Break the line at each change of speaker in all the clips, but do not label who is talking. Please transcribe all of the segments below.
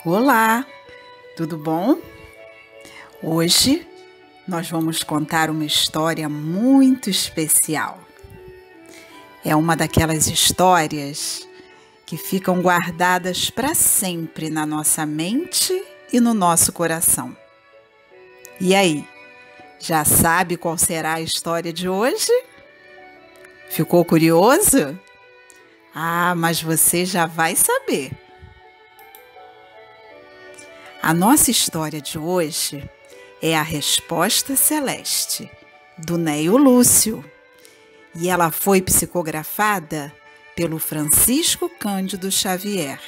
Olá, tudo bom? Hoje nós vamos contar uma história muito especial. É uma daquelas histórias que ficam guardadas para sempre na nossa mente e no nosso coração. E aí, já sabe qual será a história de hoje? Ficou curioso? Mas você já vai saber. A nossa história de hoje é A Resposta Celeste, do Neio Lúcio, e ela foi psicografada pelo Francisco Cândido Xavier.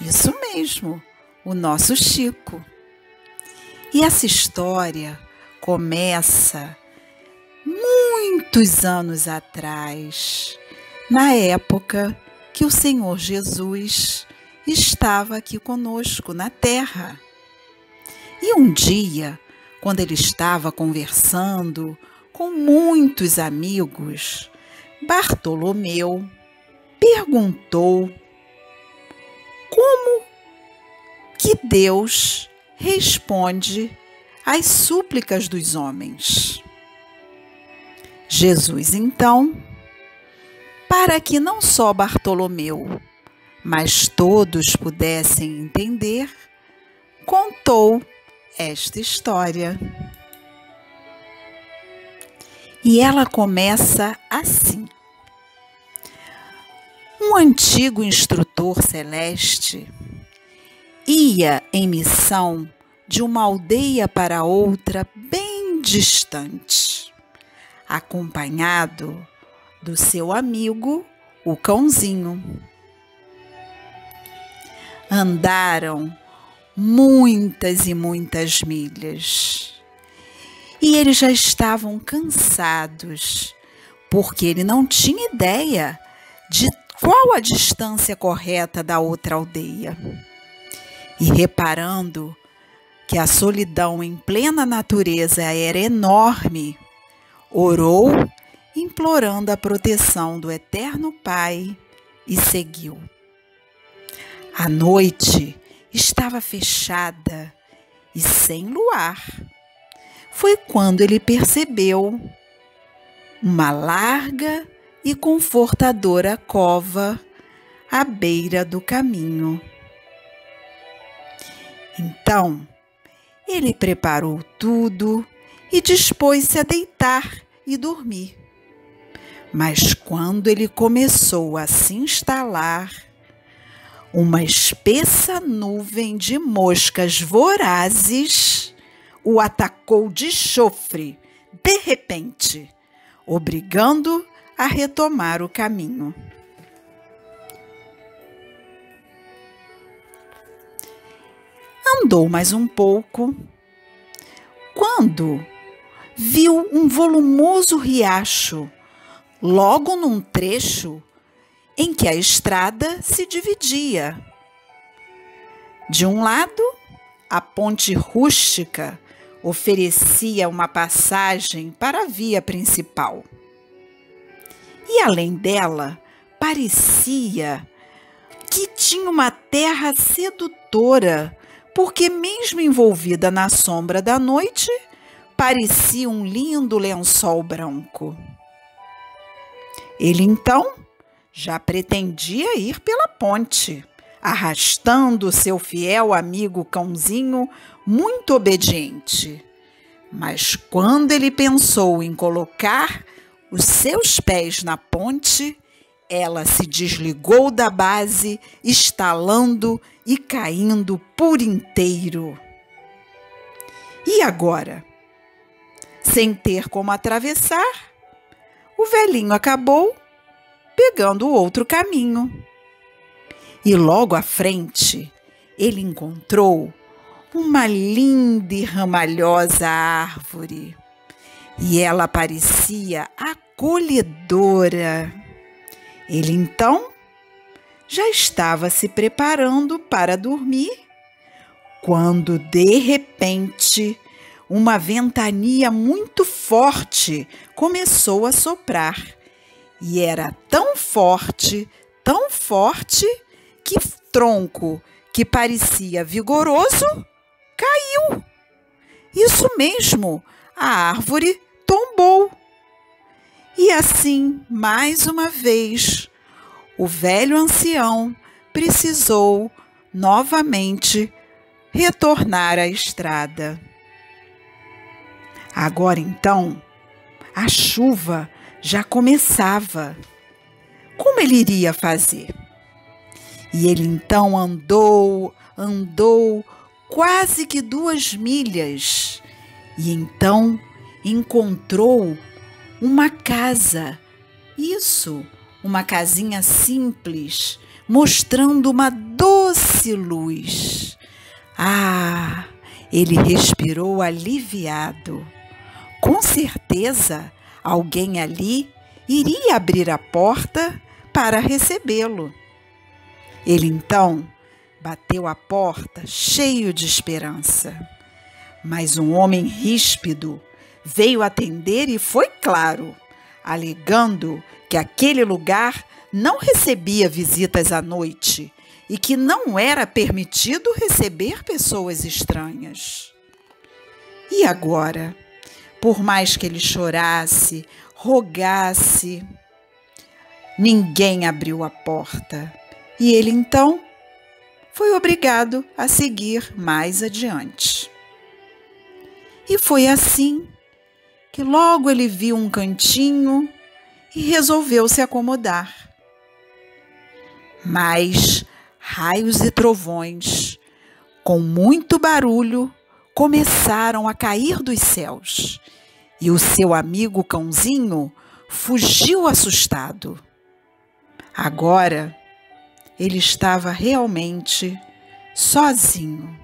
Isso mesmo, o nosso Chico. E essa história começa muitos anos atrás, na época que o Senhor Jesus estava aqui conosco na terra. E um dia, quando ele estava conversando com muitos amigos, Bartolomeu perguntou como que Deus responde às súplicas dos homens. Jesus, então, para que não só Bartolomeu, mas todos pudessem entender, contou esta história. E ela começa assim. Um antigo instrutor celeste ia em missão de uma aldeia para outra bem distante, acompanhado do seu amigo, o cãozinho. Andaram muitas e muitas milhas e eles já estavam cansados, porque ele não tinha ideia de qual a distância correta da outra aldeia. E reparando que a solidão em plena natureza era enorme, orou, implorando a proteção do Eterno Pai, e seguiu. A noite estava fechada e sem luar. Foi quando ele percebeu uma larga e confortadora cova à beira do caminho. Então, ele preparou tudo e dispôs-se a deitar e dormir. Mas quando ele começou a se instalar, uma espessa nuvem de moscas vorazes o atacou de chofre, de repente, obrigando a retomar o caminho. Andou mais um pouco, quando viu um volumoso riacho, logo num trecho em que a estrada se dividia. De um lado, a ponte rústica oferecia uma passagem para a via principal. E além dela, parecia que tinha uma terra sedutora, porque mesmo envolvida na sombra da noite, parecia um lindo lençol branco. Ele então já pretendia ir pela ponte, arrastando seu fiel amigo cãozinho, muito obediente. Mas quando ele pensou em colocar os seus pés na ponte, ela se desligou da base, estalando e caindo por inteiro. E agora? Sem ter como atravessar, o velhinho acabou pegando o outro caminho. E logo à frente, ele encontrou uma linda e ramalhosa árvore. E ela parecia acolhedora. Ele então já estava se preparando para dormir, quando de repente uma ventania muito forte começou a soprar. E era tão forte, que tronco que parecia vigoroso, caiu. Isso mesmo, a árvore tombou. E assim, mais uma vez, o velho ancião precisou novamente retornar à estrada. Agora então, a chuva já começava. Como ele iria fazer? E ele então andou quase que 2 milhas e então encontrou uma casa. Isso, uma casinha simples, mostrando uma doce luz. Ah, ele respirou aliviado. Com certeza, alguém ali iria abrir a porta para recebê-lo. Ele então bateu a porta cheio de esperança. Mas um homem ríspido veio atender e foi claro, alegando que aquele lugar não recebia visitas à noite e que não era permitido receber pessoas estranhas. E agora, por mais que ele chorasse, rogasse, ninguém abriu a porta. E ele então foi obrigado a seguir mais adiante. E foi assim que logo ele viu um cantinho e resolveu se acomodar. Mas raios e trovões, com muito barulho, começaram a cair dos céus. E o seu amigo cãozinho fugiu assustado. Agora, ele estava realmente sozinho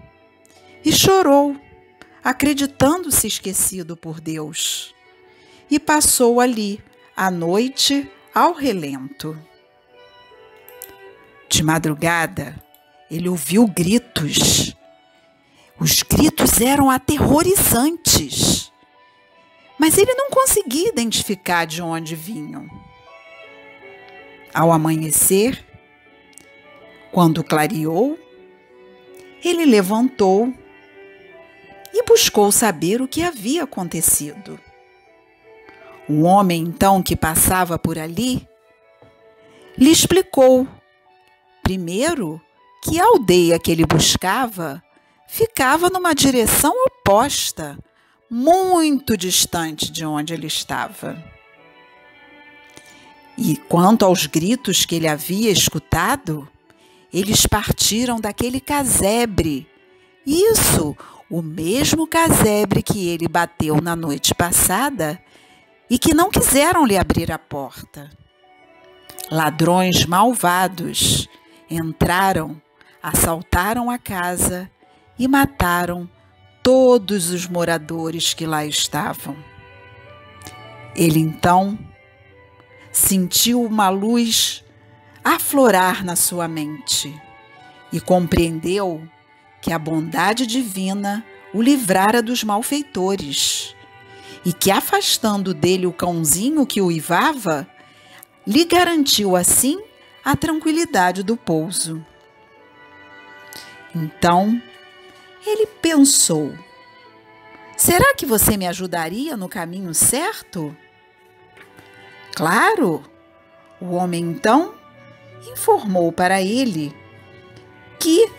e chorou, acreditando-se esquecido por Deus, e passou ali a noite ao relento. De madrugada, ele ouviu gritos. Os gritos eram aterrorizantes, mas ele não conseguia identificar de onde vinham. Ao amanhecer, quando clareou, ele levantou e buscou saber o que havia acontecido. O homem, então, que passava por ali, lhe explicou, primeiro, que a aldeia que ele buscava ficava numa direção oposta, muito distante de onde ele estava. E quanto aos gritos que ele havia escutado, eles partiram daquele casebre. Isso, o mesmo casebre que ele bateu na noite passada e que não quiseram lhe abrir a porta. Ladrões malvados entraram, assaltaram a casa e mataram todos os moradores que lá estavam. Ele então sentiu uma luz aflorar na sua mente e compreendeu que a bondade divina o livrara dos malfeitores e que, afastando dele o cãozinho que uivava, lhe garantiu assim a tranquilidade do pouso. Então, ele pensou: será que você me ajudaria no caminho certo? Claro! O homem então informou para ele que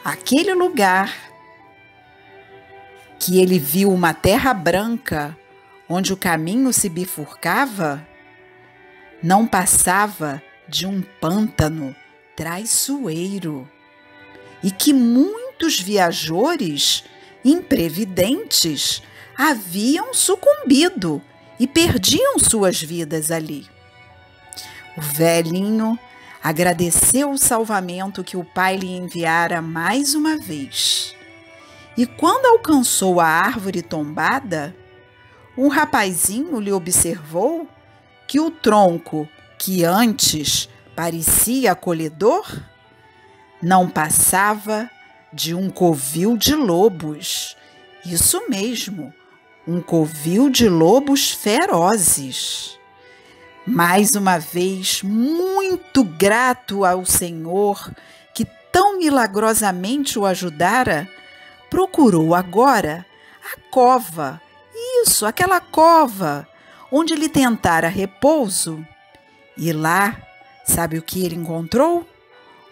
aquele lugar que ele viu uma terra branca onde o caminho se bifurcava não passava de um pântano traiçoeiro e que muitos viajores imprevidentes haviam sucumbido e perdiam suas vidas ali. O velhinho agradeceu o salvamento que o pai lhe enviara mais uma vez. E quando alcançou a árvore tombada, um rapazinho lhe observou que o tronco, que antes parecia acolhedor, não passava de um covil de lobos. Isso mesmo, um covil de lobos ferozes. Mais uma vez, muito grato ao Senhor que tão milagrosamente o ajudara, procurou agora a cova, isso, aquela cova, onde ele tentara repouso. E lá, sabe o que ele encontrou?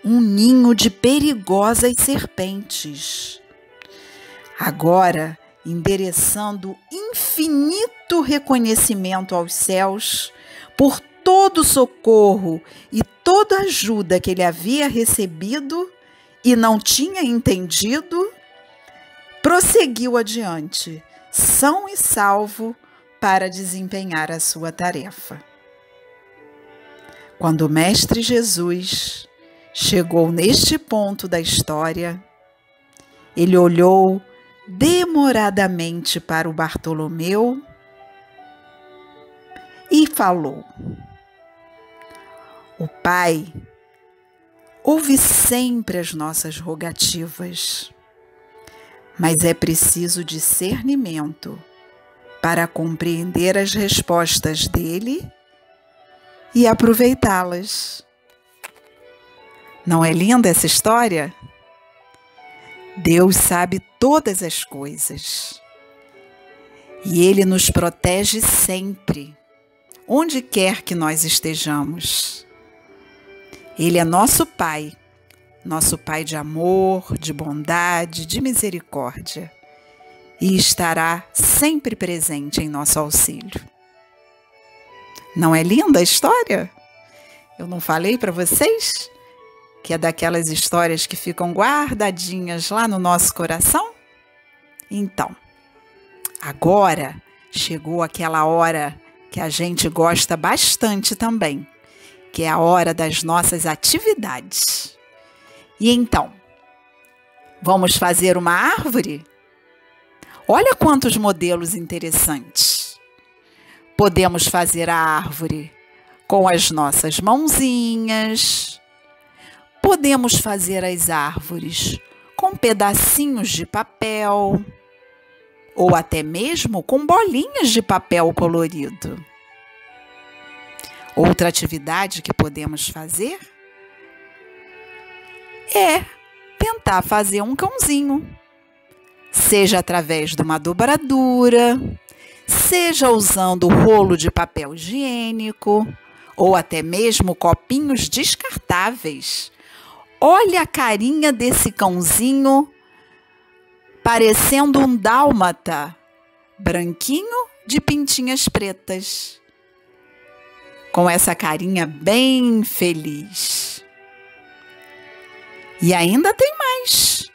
Um ninho de perigosas serpentes. Agora, endereçando infinito reconhecimento aos céus por todo o socorro e toda a ajuda que ele havia recebido e não tinha entendido, prosseguiu adiante, são e salvo, para desempenhar a sua tarefa. Quando o Mestre Jesus chegou neste ponto da história, ele olhou demoradamente para o Bartolomeu e falou: o Pai ouve sempre as nossas rogativas, mas é preciso discernimento para compreender as respostas dele e aproveitá-las. Não é linda essa história? Deus sabe todas as coisas e Ele nos protege sempre, onde quer que nós estejamos. Ele é nosso Pai de amor, de bondade, de misericórdia, e estará sempre presente em nosso auxílio. Não é linda a história? Eu não falei para vocês que é daquelas histórias que ficam guardadinhas lá no nosso coração? Então, agora chegou aquela hora que a gente gosta bastante também, que é a hora das nossas atividades. E então, vamos fazer uma árvore? Olha quantos modelos interessantes. Podemos fazer a árvore com as nossas mãozinhas. Podemos fazer as árvores com pedacinhos de papel ou até mesmo com bolinhas de papel colorido. Outra atividade que podemos fazer é tentar fazer um cãozinho, seja através de uma dobradura, seja usando rolo de papel higiênico ou até mesmo copinhos descartáveis. Olha a carinha desse cãozinho, parecendo um dálmata, branquinho de pintinhas pretas, com essa carinha bem feliz. E ainda tem mais.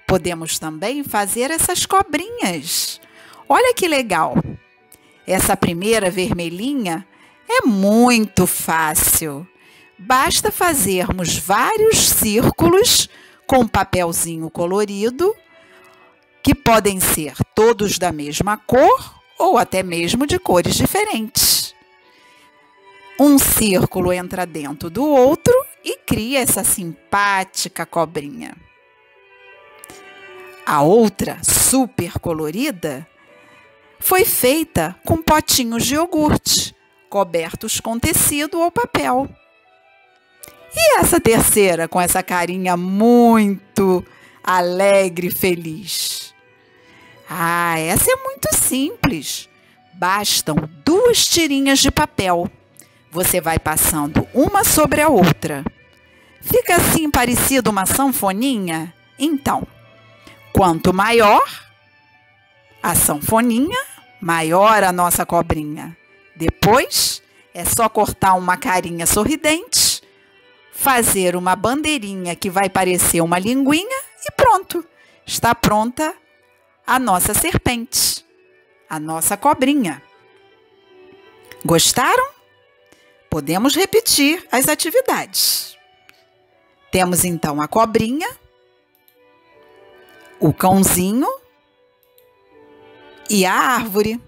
Podemos também fazer essas cobrinhas. Olha que legal. Essa primeira vermelhinha é muito fácil. Basta fazermos vários círculos com papelzinho colorido, que podem ser todos da mesma cor ou até mesmo de cores diferentes. Um círculo entra dentro do outro e cria essa simpática cobrinha. A outra, super colorida, foi feita com potinhos de iogurte, cobertos com tecido ou papel. E essa terceira, com essa carinha muito alegre e feliz? Ah, essa é muito simples. Bastam 2 tirinhas de papel. Você vai passando uma sobre a outra. Fica assim parecido uma sanfoninha? Então, quanto maior a sanfoninha, maior a nossa cobrinha. Depois, é só cortar uma carinha sorridente, fazer uma bandeirinha que vai parecer uma linguinha e pronto. Está pronta a nossa serpente, a nossa cobrinha. Gostaram? Podemos repetir as atividades. Temos então a cobrinha, o cãozinho e a árvore.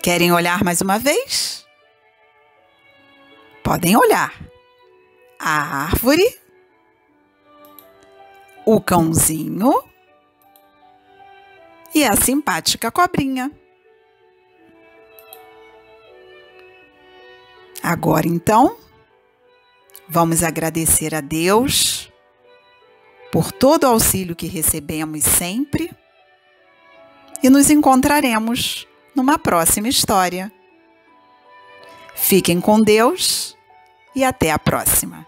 Querem olhar mais uma vez? Podem olhar. A árvore, o cãozinho e a simpática cobrinha. Agora, então, vamos agradecer a Deus por todo o auxílio que recebemos sempre e nos encontraremos numa próxima história. Fiquem com Deus e até a próxima.